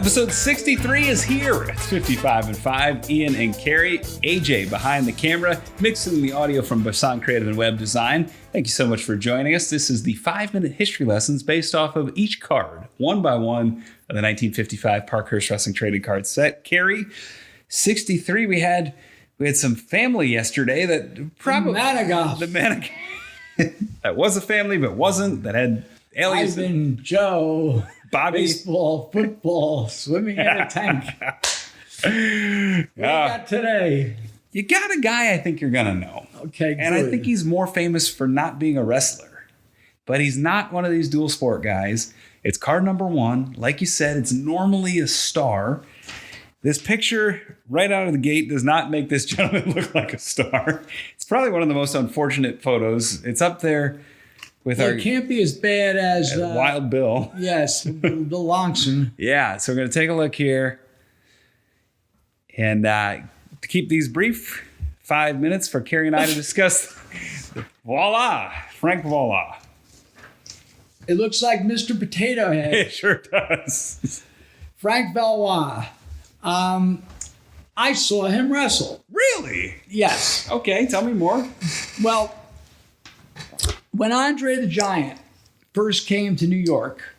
Episode 63 is here. It's 55 and 5. Ian and Cary, AJ behind the camera, mixing the audio from Bisson Creative and Web Design. Thank you so much for joining us. This is the 5-minute history lessons based off of each card, one by one, of the 1955 Parkhurst Wrestling trading card set. Cary, 63. We had some family yesterday that probably the Manigault. That was a family, but wasn't. That had aliens. Ivan, Joe, Bobby, baseball, football, swimming in a tank. What do you got today? You got a guy I think you're gonna know. Okay, and good. I think he's more famous for not being a wrestler, but he's not one of these dual sport guys. It's card number 1. Like you said, it's normally a star. This picture right out of the gate does not make this gentleman look like a star. It's probably one of the most unfortunate photos. It's up there with it can't be as bad as Wild Bill. Yes, Bill Longson. Yeah, so we're going to take a look here. And to keep these brief, 5 minutes for Cary and I to discuss Valois, Frank Valois. It looks like Mr. Potato Head. It sure does. Frank Valois. I saw him wrestle. Really? Yes. Okay, tell me more. Well, when Andre the Giant first came to New York,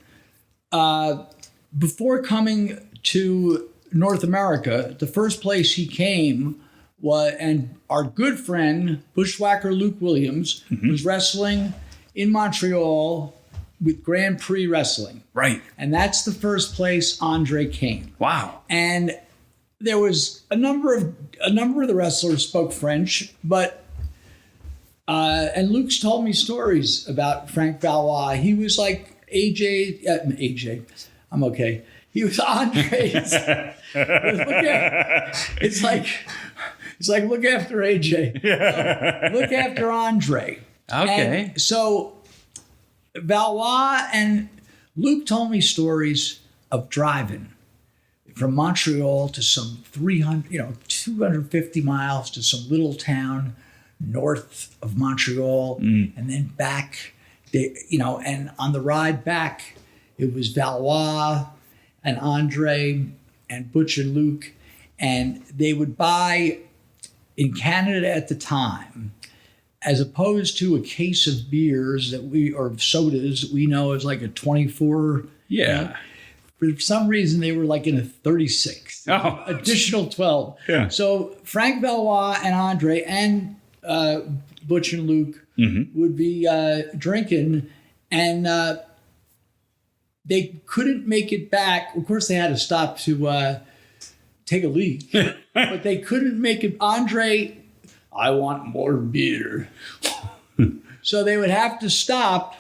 before coming to North America, the first place he came was, and our good friend, Bushwhacker Luke Williams, was wrestling in Montreal with Grand Prix Wrestling. Right. And that's the first place Andre came. Wow. And there was a number of the wrestlers spoke French, but and Luke's told me stories about Frank Valois. He was like AJ. I'm okay. He was Andre's. It's like look after AJ. Look after Andre. Okay. And so Valois and Luke told me stories of driving from Montreal to some 250 miles to some little town north of Montreal, and then back. And on the ride back, it was Valois and Andre and Butch and Luke, and they would buy in Canada at the time, as opposed to a case of beers or sodas that we know as like a 24. Yeah. For some reason, they were like in a 36. Oh. Additional 12. Yeah. So Frank Valois and Andre and Butch and Luke would be drinking, and they couldn't make it back. Of course, they had to stop to take a leak, but they couldn't make it. Andre, I want more beer. So they would have to stop,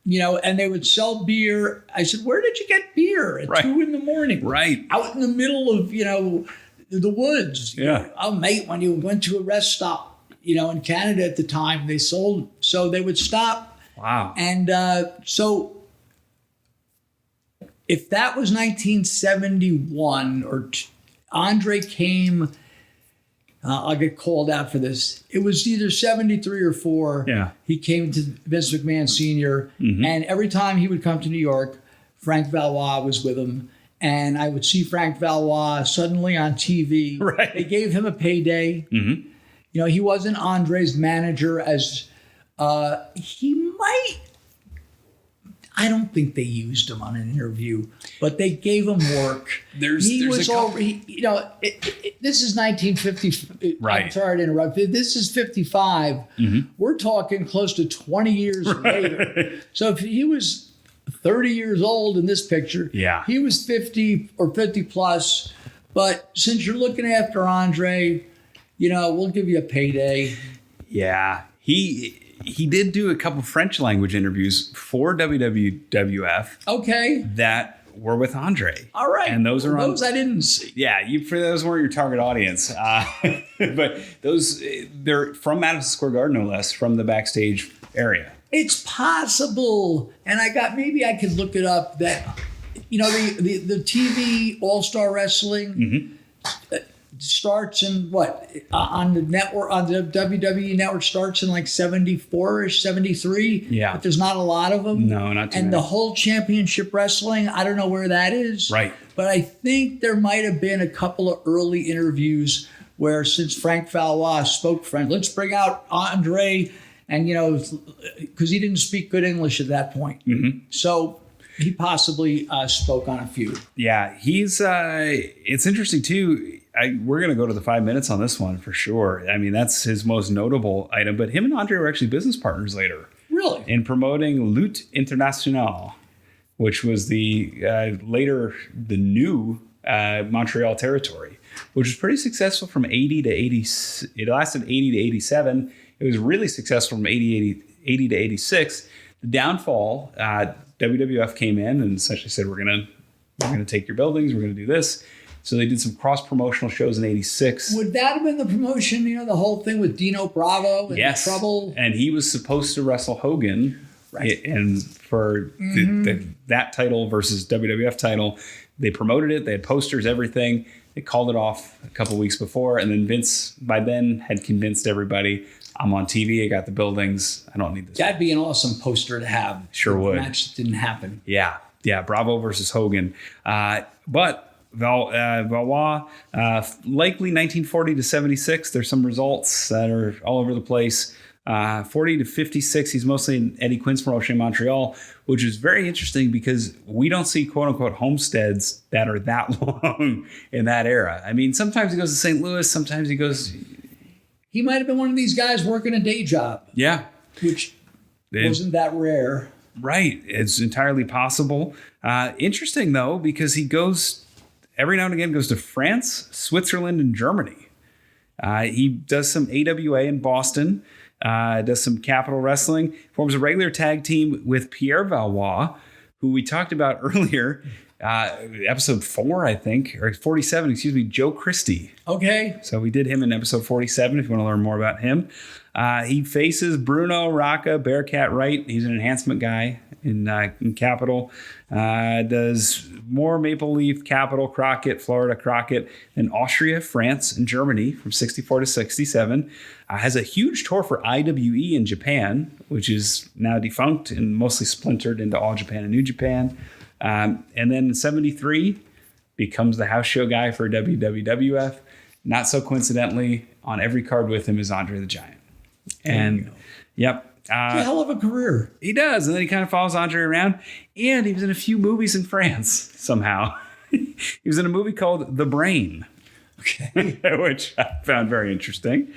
and they would sell beer. I said, where did you get beer at 2 a.m? Right. Out in the middle of, the woods. Yeah. Oh, mate, when you went to a rest stop, in Canada at the time, they sold, so they would stop. Wow. And so if that was 1971 or Andre came, I'll get called out for this. It was either 73 or 4. Yeah. He came to Vince McMahon Sr. And every time he would come to New York, Frank Valois was with him. And I would see Frank Valois suddenly on TV. Right. They gave him a payday. He wasn't Andre's manager as he might. I don't think they used him on an interview, but they gave him work. This is 1950. Right. I'm sorry to interrupt. This is 55. We're talking close to 20 years later. So if he was 30 years old in this picture, he was 50 or 50 plus. But since you're looking after Andre, we'll give you a payday. Yeah. He did do a couple French language interviews for WWF. Okay. That were with Andre. All right. And those are those I didn't see. Yeah, for those weren't your target audience. But they're from Madison Square Garden, no less, from the backstage area. It's possible. And maybe I could look it up that, the TV All-Star Wrestling, starts in what on the network, on the WWE network, starts in like 74ish, 73. Yeah. But there's not a lot of them. No, not too And many. the whole championship wrestling, I don't know where that is. Right. But I think there might have been a couple of early interviews where, since Frank Valois spoke French, let's bring out Andre, and because he didn't speak good English at that point. Mm-hmm. So he possibly spoke on a few. Yeah, he's. It's interesting too. We're going to go to the 5 minutes on this one for sure. I mean, that's his most notable item. But him and Andre were actually business partners later. Really? In promoting Lutte Internationale, which was the later the new Montreal territory, which was pretty successful from 80 to 80. It lasted 80 to 87. It was really successful from 80 to 86. The downfall, WWF came in and essentially said, we're gonna take your buildings, we're gonna do this. So they did some cross-promotional shows in 86. Would that have been the promotion, the whole thing with Dino Bravo and Yes. Trouble? And he was supposed to wrestle Hogan. Right. And for that title versus WWF title, they promoted it. They had posters, everything. They called it off a couple weeks before. And then Vince, by then, had convinced everybody, I'm on TV. I got the buildings. I don't need this. That'd be an awesome poster to have. Sure would. The match didn't happen. Yeah. Bravo versus Hogan. But Valois, likely 1940 to 76. There's some results that are all over the place. 40 to 56, he's mostly in Eddie Quinn's promotion in Montreal, which is very interesting because we don't see quote-unquote homesteads that are that long in that era. I mean, sometimes he goes to St. Louis, sometimes he goes... He might have been one of these guys working a day job. Yeah. Which wasn't that rare. Right. It's entirely possible. Interesting, though, because he goes... Every now and again goes to France, Switzerland, and Germany. He does some AWA in Boston, does some Capital Wrestling, forms a regular tag team with Pierre Valois, who we talked about earlier, episode 4, I think, or 47, excuse me, Joe Christie. Okay. So we did him in episode 47 if you want to learn more about him. He faces Bruno Rocca, Bearcat Wright. He's an enhancement guy in Capital. Does more Maple Leaf, Capital, Crockett, Florida, Crockett, then Austria, France, and Germany from 64 to 67. Has a huge tour for IWE in Japan, which is now defunct and mostly splintered into All Japan and New Japan. And then in 73, becomes the house show guy for WWF. Not so coincidentally, on every card with him is Andre the Giant. And yep. It's a hell of a career. He does. And then he kind of follows Andre around. And he was in a few movies in France somehow. He was in a movie called The Brain. Okay. Which I found very interesting.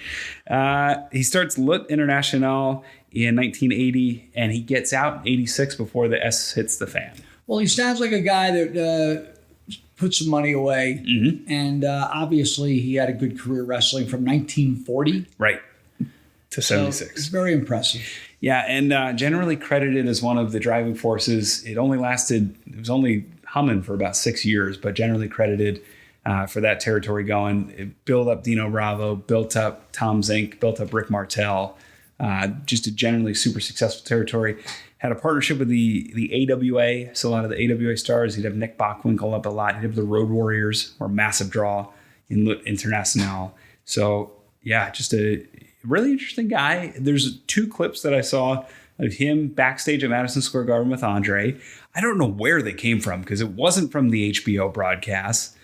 He starts Lutte Internationale in 1980, and he gets out in 86 before the S hits the fan. Well, he sounds like a guy that put some money away. Mm-hmm. And obviously he had a good career wrestling from 1940. Right. To 76. So it's very impressive. Yeah, and generally credited as one of the driving forces. It was only humming for about 6 years, but generally credited for that territory going. It built up Dino Bravo, built up Tom Zink, built up Rick Martel. Just a generally super successful territory. Had a partnership with the AWA, so a lot of the AWA stars. He'd have Nick Bockwinkel up a lot. He'd have the Road Warriors, were a massive draw in Lutte Internationale. So, yeah, just a really interesting guy. There's 2 clips that I saw of him backstage at Madison Square Garden with Andre. I don't know where they came from because it wasn't from the HBO broadcast.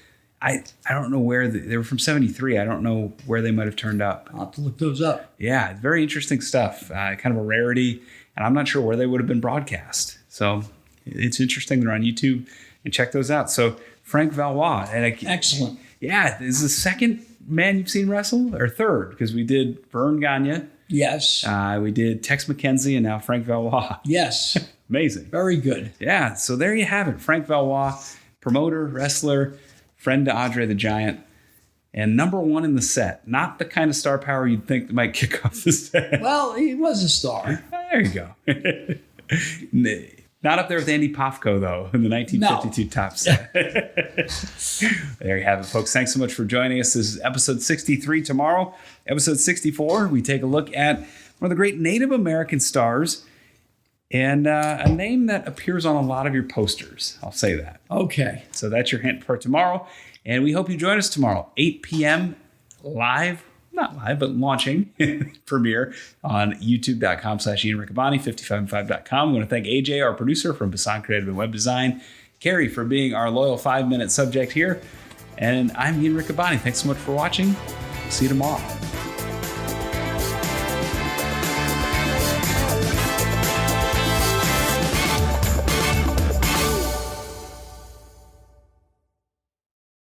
I don't know where they were from 73. I don't know where they might have turned up. I'll have to look those up. Yeah, it's very interesting stuff. Kind of a rarity. And I'm not sure where they would have been broadcast. So it's interesting. They're on YouTube and check those out. So Frank Valois. Excellent. Yeah, this is the second man you've seen wrestle, or third, because we did Vern Gagne. Yes. We did Tex McKenzie and now Frank Valois. Yes. Amazing. Very good. Yeah, so there you have it. Frank Valois, promoter, wrestler, friend to Andre the Giant, and number 1 in the set. Not the kind of star power you'd think might kick off the set. Well, he was a star. There you go. Not up there with Andy Pofko, though, in the 1952 top set. There you have it, folks. Thanks so much for joining us. This is episode 63. Tomorrow, episode 64, we take a look at one of the great Native American stars and a name that appears on a lot of your posters. I'll say that. Okay. So that's your hint for tomorrow. And we hope you join us tomorrow, 8 p.m. live. Not live, but launching premiere on youtube.com/Ian Riccaboni, 55and5.com. I want to thank AJ, our producer from Bisson Creative and Web Design, Cary for being our loyal 5-minute subject here. And I'm Ian Riccaboni. Thanks so much for watching. See you tomorrow.